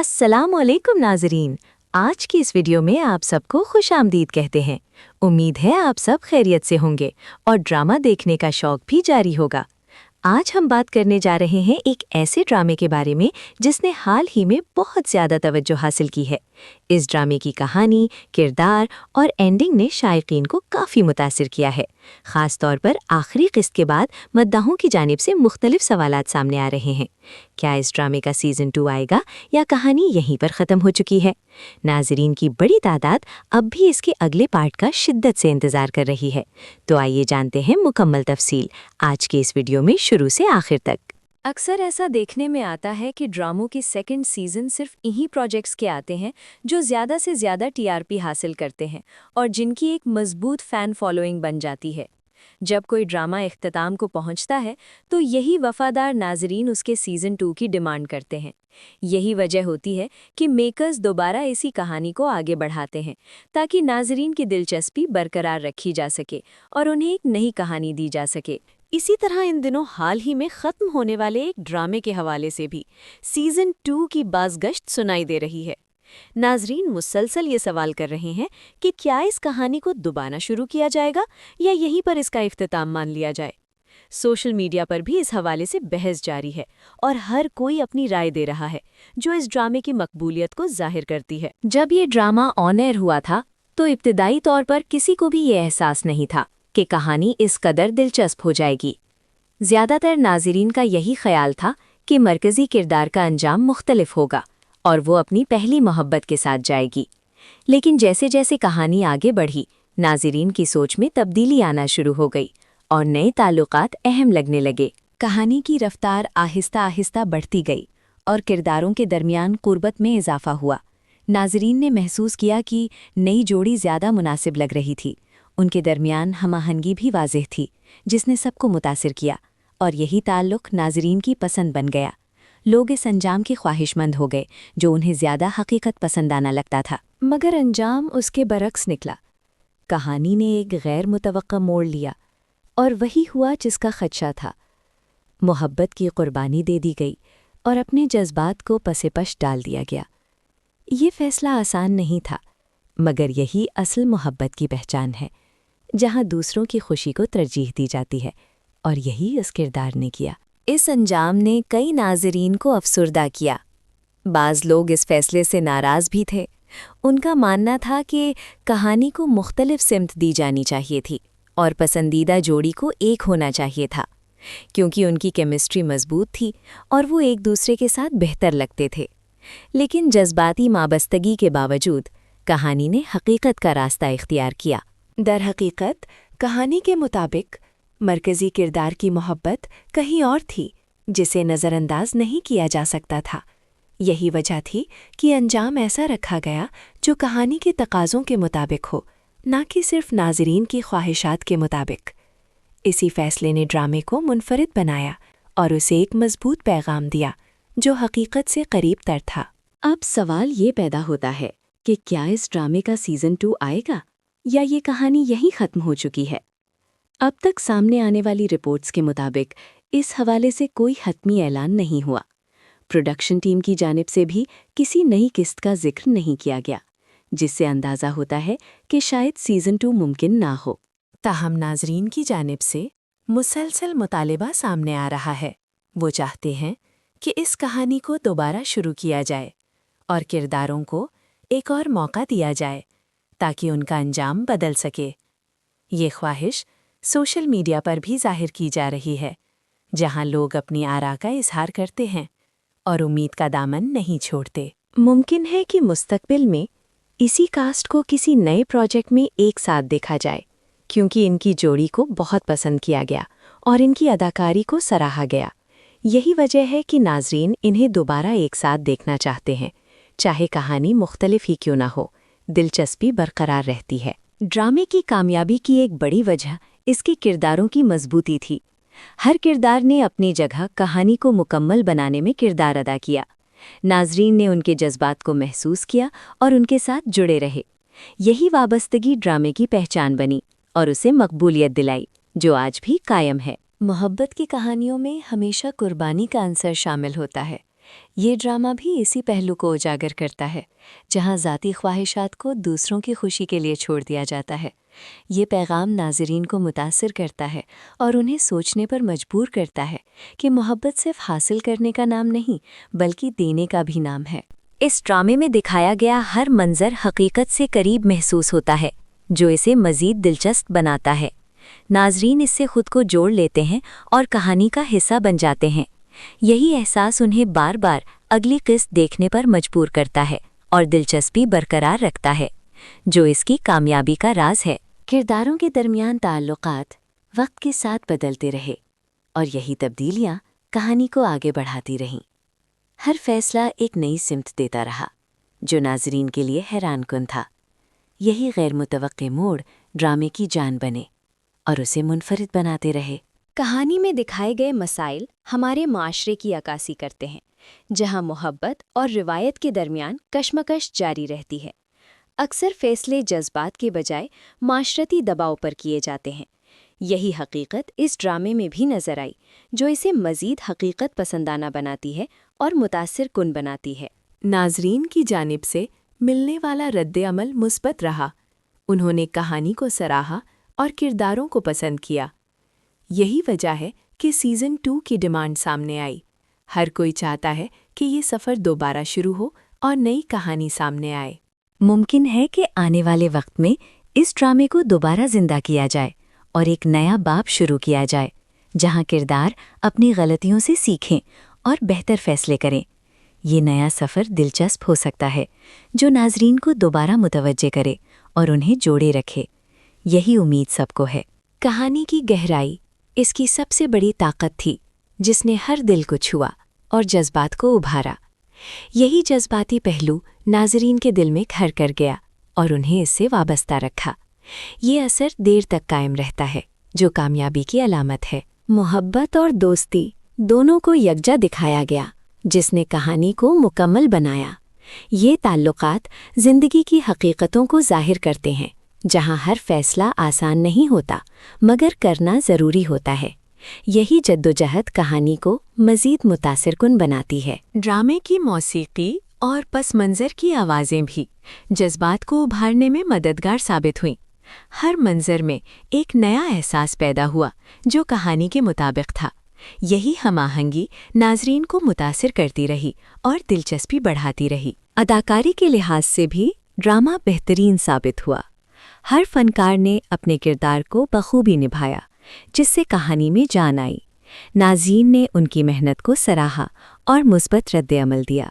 अस्सलाम वालेकुम नाज़रीन। आज की इस वीडियो में आप सबको खुश आमदीद कहते हैं। उम्मीद है आप सब खैरियत से होंगे और ड्रामा देखने का शौक भी जारी होगा। आज हम बात करने जा रहे हैं एक ऐसे ड्रामे के बारे में जिसने हाल ही में बहुत ज़्यादा तवज्जो हासिल की है। इस ड्रामे की कहानी, किरदार और एंडिंग ने शायकीन को काफ़ी मुतासिर किया है। ख़ास तौर पर आखिरी किस्त के बाद मद्दाहों की जानिब से मुख्तलिफ सवालात सामने आ रहे हैं। क्या इस ड्रामे का सीज़न 2 आएगा या कहानी यहीं पर ख़त्म हो चुकी है? नाज़रीन की बड़ी तादाद अब भी इसके अगले पार्ट का शिद्दत से इंतज़ार कर रही है। तो आइए जानते हैं मुकम्मल तफसील आज के इस वीडियो में शुरू से आखिर तक। अक्सर ऐसा देखने में आता है कि ड्रामों के सेकंड सीज़न सिर्फ इन्हीं प्रोजेक्ट्स के आते हैं जो ज़्यादा से ज़्यादा टीआरपी हासिल करते हैं और जिनकी एक मजबूत फ़ैन फॉलोइंग बन जाती है। जब कोई ड्रामा इख्तिताम को पहुंचता है तो यही वफ़ादार नाज़रीन उसके सीज़न 2 की डिमांड करते हैं। यही वजह होती है कि मेकर्स दोबारा इसी कहानी को आगे बढ़ाते हैं ताकि नाज़रीन की दिलचस्पी बरकरार रखी जा सके और उन्हें एक नई कहानी दी जा सके। इसी तरह इन दिनों हाल ही में ख़त्म होने वाले एक ड्रामे के हवाले से भी सीज़न 2 की बाज़गश्त सुनाई दे रही है। नाज़रीन मुसलसल ये सवाल कर रहे हैं कि क्या इस कहानी को दोबारा शुरू किया जाएगा या यहीं पर इसका इख्तिताम मान लिया जाए। सोशल मीडिया पर भी इस हवाले से बहस जारी है और हर कोई अपनी राय दे रहा है जो इस ड्रामे की मकबूलियत को जाहिर करती है। जब ये ड्रामा ऑन एयर हुआ था तो इब्तिदाई तौर पर किसी को भी ये एहसास नहीं था कि कहानी इस कदर दिलचस्प हो जाएगी। ज़्यादातर नाज़रीन का यही ख्याल था कि मरकज़ी किरदार का अंजाम मुख्तलिफ होगा और वो अपनी पहली मोहब्बत के साथ जाएगी। लेकिन जैसे जैसे कहानी आगे बढ़ी, नाज़रीन की सोच में तब्दीली आना शुरू हो गई और नए ताल्लुकात अहम लगने लगे। कहानी की रफ्तार आहिस्ता आहिस्ता बढ़ती गई और किरदारों के दरमियान कुर्बत में इजाफा हुआ। नाज़रीन ने महसूस किया कि नई जोड़ी ज़्यादा मुनासिब लग रही थी। उनके दरमियान हमाहंगी भी वाज़ेह थी जिसने सबको मुतासिर किया और यही ताल्लुक़ नाज़रीन की पसंद बन गया। लोग इस अंजाम के ख्वाहिशमंद हो गए जो उन्हें ज़्यादा हकीकत पसंद आना लगता था। मगर अंजाम उसके बरक्स निकला। कहानी ने एक गैर मुतवक्का मोड़ लिया और वही हुआ जिसका खदशा था। मोहब्बत की कुर्बानी दे दी गई और अपने जज्बात को पसेपश डाल दिया गया। ये फ़ैसला आसान नहीं था, मगर यही असल मोहब्बत की पहचान है, जहाँ दूसरों की खुशी को तरजीह दी जाती है, और यही इस किरदार ने किया। इस अंजाम ने कई नाज़रीन को अफसुर्दा किया। बाज़ लोग इस फैसले से नाराज़ भी थे। उनका मानना था कि कहानी को मुख्तलिफ सिमत दी जानी चाहिए थी और पसंदीदा जोड़ी को एक होना चाहिए था, क्योंकि उनकी केमिस्ट्री मजबूत थी और वो एक दूसरे के साथ बेहतर लगते थे। लेकिन जज्बाती माबस्तगी के बावजूद कहानी ने हकीकत का रास्ता इख्तियार किया। दर हकीकत कहानी के मुताबिक मरकज़ी किरदार की मोहब्बत कहीं और थी जिसे नज़रअंदाज नहीं किया जा सकता था। यही वजह थी कि अंजाम ऐसा रखा गया जो कहानी के तकाज़ों के मुताबिक हो, ना कि सिर्फ नाज़रीन की ख्वाहिशात के मुताबिक। इसी फ़ैसले ने ड्रामे को मुनफरिद बनाया और उसे एक मजबूत पैगाम दिया जो हकीकत से करीब तर था। अब सवाल ये पैदा होता है कि क्या इस ड्रामे का सीज़न 2 आएगा या ये कहानी यहीं ख़त्म हो चुकी है। अब तक सामने आने वाली रिपोर्ट्स के मुताबिक इस हवाले से कोई हतमी ऐलान नहीं हुआ। प्रोडक्शन टीम की जानिब से भी किसी नई किस्त का जिक्र नहीं किया गया, जिससे अंदाज़ा होता है कि शायद सीज़न 2 मुमकिन ना हो। ताहम नाज़रीन की जानिब से मुसलसल मुतालिबा सामने आ रहा है। वो चाहते हैं कि इस कहानी को दोबारा शुरू किया जाए और किरदारों को एक और मौका दिया जाए ताकि उनका अंजाम बदल सके। ये ख्वाहिश सोशल मीडिया पर भी जाहिर की जा रही है, जहां लोग अपनी आरा का इजहार करते हैं और उम्मीद का दामन नहीं छोड़ते। मुमकिन है कि मुस्तकबिल में इसी कास्ट को किसी नए प्रोजेक्ट में एक साथ देखा जाए, क्योंकि इनकी जोड़ी को बहुत पसंद किया गया और इनकी अदाकारी को सराहा गया। यही वजह है कि नाज़रीन इन्हें दोबारा एक साथ देखना चाहते हैं, चाहे कहानी मुख्तलिफ ही क्यों ना हो, दिलचस्पी बरकरार रहती है। ड्रामे की कामयाबी की एक बड़ी वजह इसके किरदारों की मजबूती थी। हर किरदार ने अपनी जगह कहानी को मुकम्मल बनाने में किरदार अदा किया। नाज़रीन ने उनके जज्बात को महसूस किया और उनके साथ जुड़े रहे। यही वाबस्तगी ड्रामे की पहचान बनी और उसे मकबूलियत दिलाई, जो आज भी कायम है। मोहब्बत की कहानियों में हमेशा कुर्बानी का अंसर शामिल होता है, یہ ڈرامہ بھی اسی پہلو کو اجاگر کرتا ہے، جہاں ذاتی خواہشات کو دوسروں کی خوشی کے لیے چھوڑ دیا جاتا ہے۔ یہ پیغام ناظرین کو متاثر کرتا ہے اور انہیں سوچنے پر مجبور کرتا ہے کہ محبت صرف حاصل کرنے کا نام نہیں بلکہ دینے کا بھی نام ہے۔ اس ڈرامے میں دکھایا گیا ہر منظر حقیقت سے قریب محسوس ہوتا ہے، جو اسے مزید دلچسپ بناتا ہے۔ ناظرین اس سے خود کو جوڑ لیتے ہیں اور کہانی کا حصہ بن جاتے ہیں۔ یہی احساس انہیں بار بار اگلی قسط دیکھنے پر مجبور کرتا ہے اور دلچسپی برقرار رکھتا ہے، جو اس کی کامیابی کا راز ہے۔ کرداروں کے درمیان تعلقات وقت کے ساتھ بدلتے رہے اور یہی تبدیلیاں کہانی کو آگے بڑھاتی رہیں۔ ہر فیصلہ ایک نئی سمت دیتا رہا، جو ناظرین کے لیے حیران کن تھا۔ یہی غیر متوقع موڑ ڈرامے کی جان بنے اور اسے منفرد بناتے رہے۔ کہانی میں دکھائے گئے مسائل ہمارے معاشرے کی عکاسی کرتے ہیں، جہاں محبت اور روایت کے درمیان کشمکش جاری رہتی ہے۔ اکثر فیصلے جذبات کے بجائے معاشرتی دباؤ پر کیے جاتے ہیں۔ یہی حقیقت اس ڈرامے میں بھی نظر آئی، جو اسے مزید حقیقت پسندانہ بناتی ہے اور متاثر کن بناتی ہے۔ ناظرین کی جانب سے ملنے والا رد عمل مثبت رہا۔ انہوں نے کہانی کو سراہا اور کرداروں کو پسند کیا۔ یہی وجہ ہے کہ سیزن 2 کی ڈیمانڈ سامنے آئی۔ ہر کوئی چاہتا ہے کہ یہ سفر دوبارہ شروع ہو اور نئی کہانی سامنے آئے۔ ممکن ہے کہ آنے والے وقت میں اس ڈرامے کو دوبارہ زندہ کیا جائے اور ایک نیا باب شروع کیا جائے، جہاں کردار اپنی غلطیوں سے سیکھیں اور بہتر فیصلے کریں۔ یہ نیا سفر دلچسپ ہو سکتا ہے، جو ناظرین کو دوبارہ متوجہ کرے اور انہیں جوڑے رکھے۔ یہی امید سب کو ہے۔ کہانی کی گہرائی اس کی سب سے بڑی طاقت تھی، جس نے ہر دل کو چھوا اور جذبات کو ابھارا۔ یہی جذباتی پہلو ناظرین کے دل میں گھر کر گیا اور انہیں اس سے وابستہ رکھا۔ یہ اثر دیر تک قائم رہتا ہے، جو کامیابی کی علامت ہے۔ محبت اور دوستی دونوں کو یکجا دکھایا گیا، جس نے کہانی کو مکمل بنایا۔ یہ تعلقات زندگی کی حقیقتوں کو ظاہر کرتے ہیں، جہاں ہر فیصلہ آسان نہیں ہوتا مگر کرنا ضروری ہوتا ہے۔ یہی جدوجہد کہانی کو مزید متاثر کن بناتی ہے۔ ڈرامے کی موسیقی اور پس منظر کی آوازیں بھی جذبات کو ابھارنے میں مددگار ثابت ہوئیں۔ ہر منظر میں ایک نیا احساس پیدا ہوا جو کہانی کے مطابق تھا۔ یہی ہم آہنگی ناظرین کو متاثر کرتی رہی اور دلچسپی بڑھاتی رہی۔ اداکاری کے لحاظ سے بھی ڈرامہ بہترین ثابت ہوا۔ ہر فنکار نے اپنے کردار کو بخوبی نبھایا، جس سے کہانی میں جان آئی۔ ناظرین نے ان کی محنت کو سراہا اور مثبت رد عمل دیا۔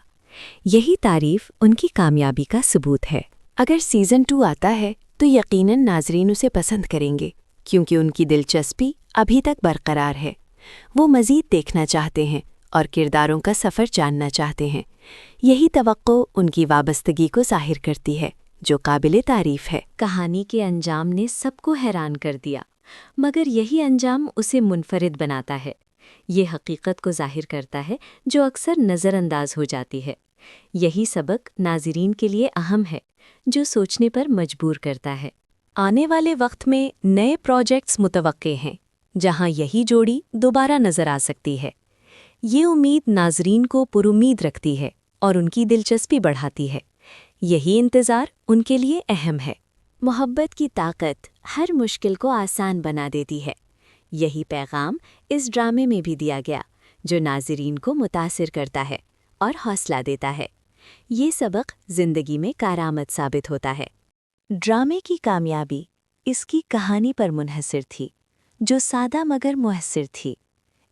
یہی تعریف ان کی کامیابی کا ثبوت ہے۔ اگر سیزن 2 آتا ہے تو یقیناً ناظرین اسے پسند کریں گے، کیونکہ ان کی دلچسپی ابھی تک برقرار ہے۔ وہ مزید دیکھنا چاہتے ہیں اور کرداروں کا سفر جاننا چاہتے ہیں۔ یہی توقع ان کی وابستگی کو ظاہر کرتی ہے، جو قابل تعریف ہے۔ کہانی کے انجام نے سب کو حیران کر دیا، مگر یہی انجام اسے منفرد بناتا ہے۔ یہ حقیقت کو ظاہر کرتا ہے جو اکثر نظر انداز ہو جاتی ہے۔ یہی سبق ناظرین کے لیے اہم ہے، جو سوچنے پر مجبور کرتا ہے۔ آنے والے وقت میں نئے پروجیکٹس متوقع ہیں، جہاں یہی جوڑی دوبارہ نظر آ سکتی ہے۔ یہ امید ناظرین کو پرامید رکھتی ہے اور ان کی دلچسپی بڑھاتی ہے۔ یہی انتظار ان کے لیے اہم ہے۔ محبت کی طاقت ہر مشکل کو آسان بنا دیتی ہے۔ یہی پیغام اس ڈرامے میں بھی دیا گیا، جو ناظرین کو متاثر کرتا ہے اور حوصلہ دیتا ہے۔ یہ سبق زندگی میں کارآمد ثابت ہوتا ہے۔ ڈرامے کی کامیابی اس کی کہانی پر منحصر تھی، جو سادہ مگر مؤثر تھی۔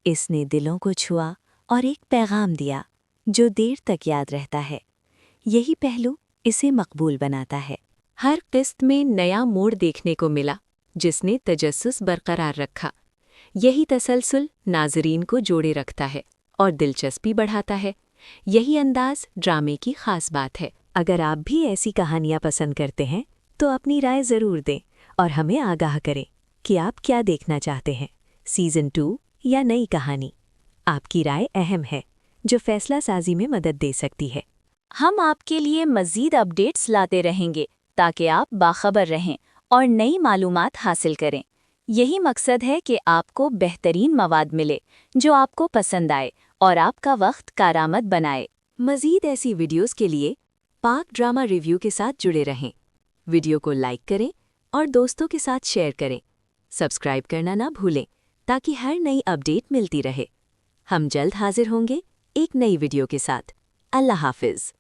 اس نے دلوں کو چھوا اور ایک پیغام دیا جو دیر تک یاد رہتا ہے۔ یہی پہلو اسے مقبول بناتا ہے۔ ہر قسط میں نیا موڑ دیکھنے کو ملا، جس نے تجسس برقرار رکھا۔ یہی تسلسل ناظرین کو جوڑے رکھتا ہے اور دلچسپی بڑھاتا ہے۔ یہی انداز ڈرامے کی خاص بات ہے۔ اگر آپ بھی ایسی کہانیاں پسند کرتے ہیں تو اپنی رائے ضرور دیں اور ہمیں آگاہ کریں کہ آپ کیا دیکھنا چاہتے ہیں، سیزن 2 یا نئی کہانی۔ آپ کی رائے اہم ہے، جو فیصلہ سازی میں مدد دے سکتی ہے۔ ہم آپ کے لیے مزید اپڈیٹس لاتے رہیں گے تاکہ آپ باخبر رہیں اور نئی معلومات حاصل کریں۔ یہی مقصد ہے کہ آپ کو بہترین مواد ملے جو آپ کو پسند آئے اور آپ کا وقت کارآمد بنائے۔ مزید ایسی ویڈیوز کے لیے پاک ڈرامہ ریویو کے ساتھ جڑے رہیں۔ ویڈیو کو لائک کریں اور دوستوں کے ساتھ شیئر کریں۔ سبسکرائب کرنا نہ بھولیں تاکہ ہر نئی اپڈیٹ ملتی رہے۔ ہم جلد حاضر ہوں گے ایک نئی ویڈیو کے ساتھ۔ اللہ حافظ۔